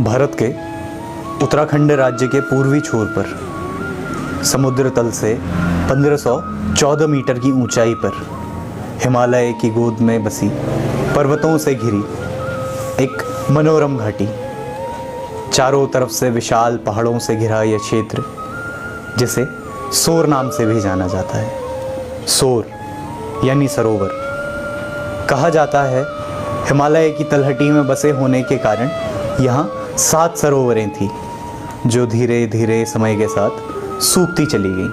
भारत के उत्तराखंड राज्य के पूर्वी छोर पर समुद्र तल से 1514 मीटर की ऊंचाई पर हिमालय की गोद में बसी पर्वतों से घिरी एक मनोरम घाटी, चारों तरफ से विशाल पहाड़ों से घिरा यह क्षेत्र जिसे सोर नाम से भी जाना जाता है। सोर यानी सरोवर। कहा जाता है हिमालय की तलहटी में बसे होने के कारण यहाँ 7 सरोवरें थीं जो धीरे धीरे समय के साथ सूखती चली गईं।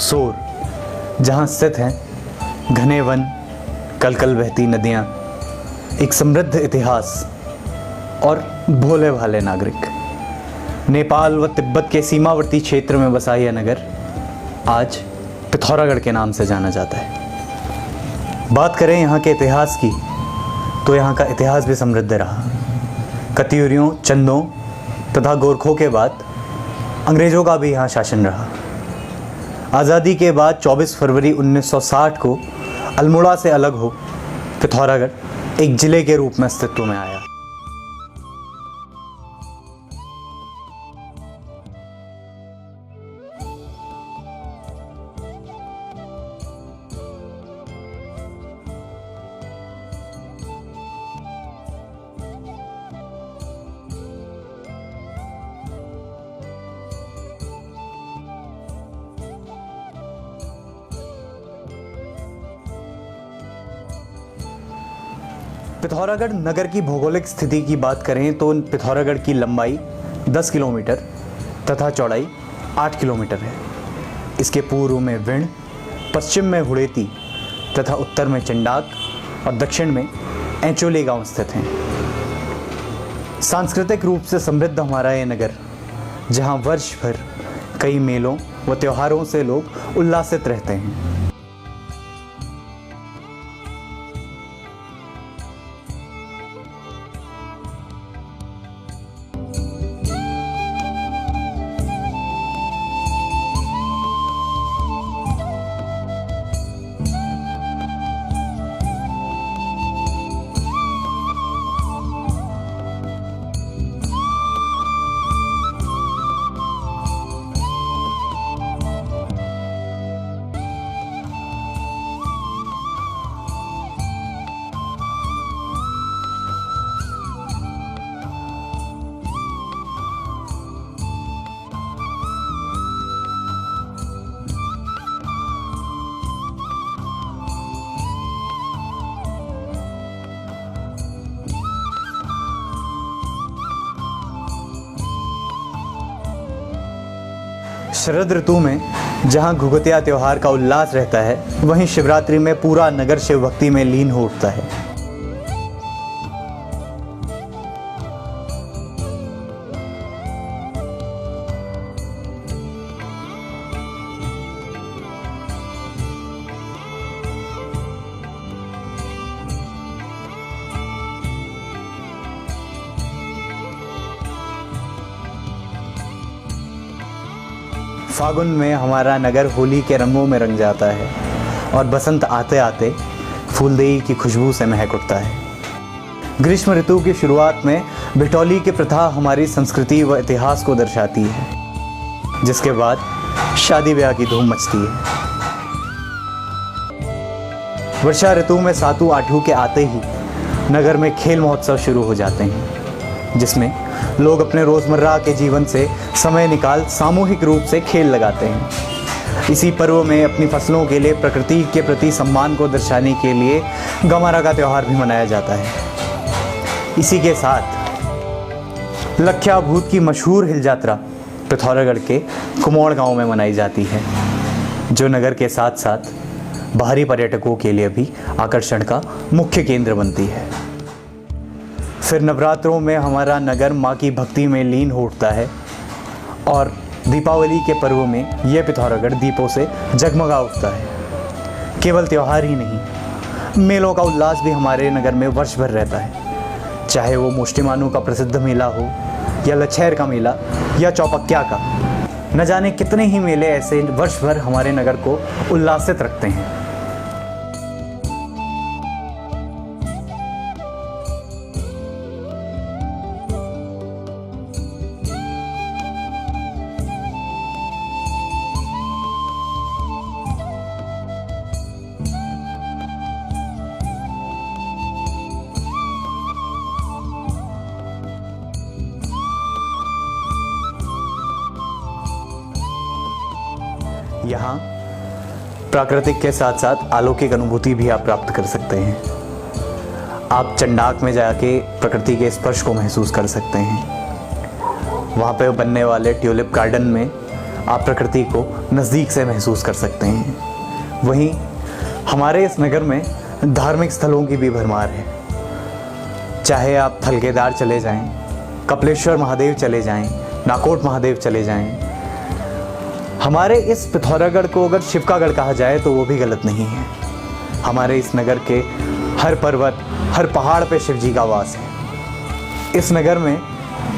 सोर जहाँ स्थित हैं घने वन, कलकल बहती नदियाँ, एक समृद्ध इतिहास और भोले भाले नागरिक। नेपाल व तिब्बत के सीमावर्ती क्षेत्र में बसा यह नगर आज पिथौरागढ़ के नाम से जाना जाता है। बात करें यहाँ के इतिहास की तो यहाँ का इतिहास भी समृद्ध रहा। कत्यूरियों, चंदों तथा गोरखों के बाद अंग्रेज़ों का भी यहाँ शासन रहा। आज़ादी के बाद 24 फरवरी 1960 को अल्मोड़ा से अलग हो पिथौरागढ़ एक ज़िले के रूप में अस्तित्व में आया। पिथौरागढ़ नगर की भौगोलिक स्थिति की बात करें तो पिथौरागढ़ की लंबाई 10 किलोमीटर तथा चौड़ाई 8 किलोमीटर है। इसके पूर्व में विण, पश्चिम में हुड़ेती तथा उत्तर में चंडाक और दक्षिण में ऐचोली गांव स्थित हैं। सांस्कृतिक रूप से समृद्ध हमारा ये नगर, जहां वर्ष भर कई मेलों व त्योहारों से लोग उल्लासित रहते हैं। शरद ऋतु में जहां घुघुतिया त्योहार का उल्लास रहता है, वहीं शिवरात्रि में पूरा नगर शिव भक्ति में लीन हो उठता है। फागुन में हमारा नगर होली के रंगों में रंग जाता है और बसंत आते आते फूलदेई की खुशबू से महक उठता है। ग्रीष्म ऋतु की शुरुआत में भिठौली की प्रथा हमारी संस्कृति व इतिहास को दर्शाती है, जिसके बाद शादी ब्याह की धूम मचती है। वर्षा ऋतु में सातु आठू के आते ही नगर में खेल महोत्सव शुरू हो जाते हैं, जिसमें लोग अपने रोज़मर्रा के जीवन से समय निकाल सामूहिक रूप से खेल लगाते हैं। इसी पर्व में अपनी फसलों के लिए प्रकृति के प्रति सम्मान को दर्शाने के लिए गमारा का त्यौहार भी मनाया जाता है। इसी के साथ लख्या भूत की मशहूर हिल यात्रा पिथौरागढ़ के कुमोड़ गांव में मनाई जाती है, जो नगर के साथ साथ बाहरी पर्यटकों के लिए भी आकर्षण का मुख्य केंद्र बनती है। फिर नवरात्रों में हमारा नगर माँ की भक्ति में लीन हो उठता है और दीपावली के पर्व में यह पिथौरागढ़ दीपों से जगमगा उठता है। केवल त्यौहार ही नहीं, मेलों का उल्लास भी हमारे नगर में वर्ष भर रहता है, चाहे वो मुष्टिमानू का प्रसिद्ध मेला हो या लछेर का मेला या चौपक्या का। न जाने कितने ही मेले ऐसे वर्ष भर हमारे नगर को उल्लासित रखते हैं। यहाँ प्राकृतिक के साथ साथ अलौकिक अनुभूति भी आप प्राप्त कर सकते हैं। आप चंडाक में जाके प्रकृति के स्पर्श को महसूस कर सकते हैं। वहाँ पे बनने वाले ट्यूलिप गार्डन में आप प्रकृति को नज़दीक से महसूस कर सकते हैं। वहीं हमारे इस नगर में धार्मिक स्थलों की भी भरमार है। चाहे आप थलकेदार चले जाएं, कपिलेश्वर महादेव चले जाएं, नाकोट महादेव चले जाएं। हमारे इस पिथौरागढ़ को अगर शिव का गढ़ कहा जाए तो वो भी गलत नहीं है। हमारे इस नगर के हर पर्वत, हर पहाड़ पे शिव जी का वास है। इस नगर में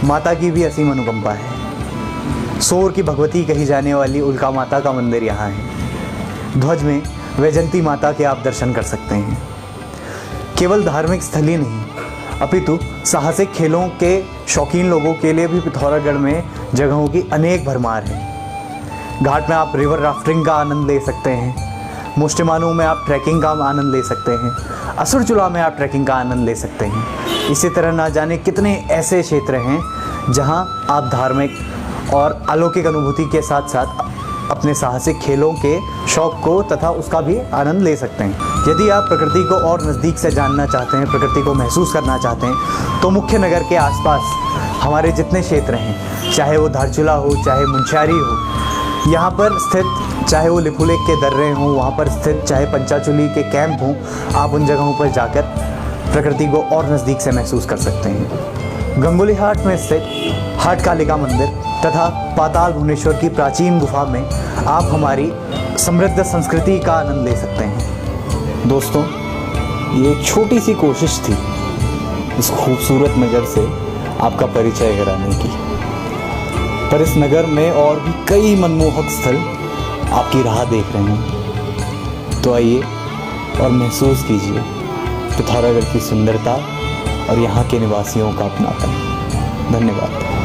माता की भी असीम अनुकंपा है। सोर की भगवती कही जाने वाली उल्का माता का मंदिर यहाँ है। ध्वज में वैजंती माता के आप दर्शन कर सकते हैं। केवल धार्मिक स्थल ही नहीं, अपितु साहसिक खेलों के शौकीन लोगों के लिए भी पिथौरागढ़ में जगहों की अनेक भरमार है। घाट में आप रिवर राफ्टिंग का आनंद ले सकते हैं। मुष्टिमानू में आप ट्रैकिंग का आनंद ले सकते हैं। असुरचूला में आप ट्रैकिंग का आनंद ले सकते हैं। इसी तरह ना जाने कितने ऐसे क्षेत्र हैं जहां आप धार्मिक और अलौकिक अनुभूति के साथ साथ अपने साहसिक खेलों के शौक को तथा उसका भी आनंद ले सकते हैं। यदि आप प्रकृति को और नज़दीक से जानना चाहते हैं, प्रकृति को महसूस करना चाहते हैं, तो मुख्य नगर के आसपास हमारे जितने क्षेत्र हैं, चाहे वो धारचूला हो, चाहे मुंशियारी हो, यहाँ पर स्थित चाहे वो लिपुलेख के दर्रे हों, वहाँ पर स्थित चाहे पंचाचूली के कैंप हों, आप उन जगहों पर जाकर प्रकृति को और नज़दीक से महसूस कर सकते हैं। गंगोली हाट में स्थित हाट कालिका मंदिर तथा पाताल भुवनेश्वर की प्राचीन गुफा में आप हमारी समृद्ध संस्कृति का आनंद ले सकते हैं। दोस्तों, ये एक छोटी सी कोशिश थी इस खूबसूरत नगर से आपका परिचय कराने की, पर इस नगर में और भी कई मनमोहक स्थल आपकी राह देख रहे हैं। तो आइए और महसूस कीजिए पिथौरागढ़ की सुंदरता और यहाँ के निवासियों का अपनापन। धन्यवाद।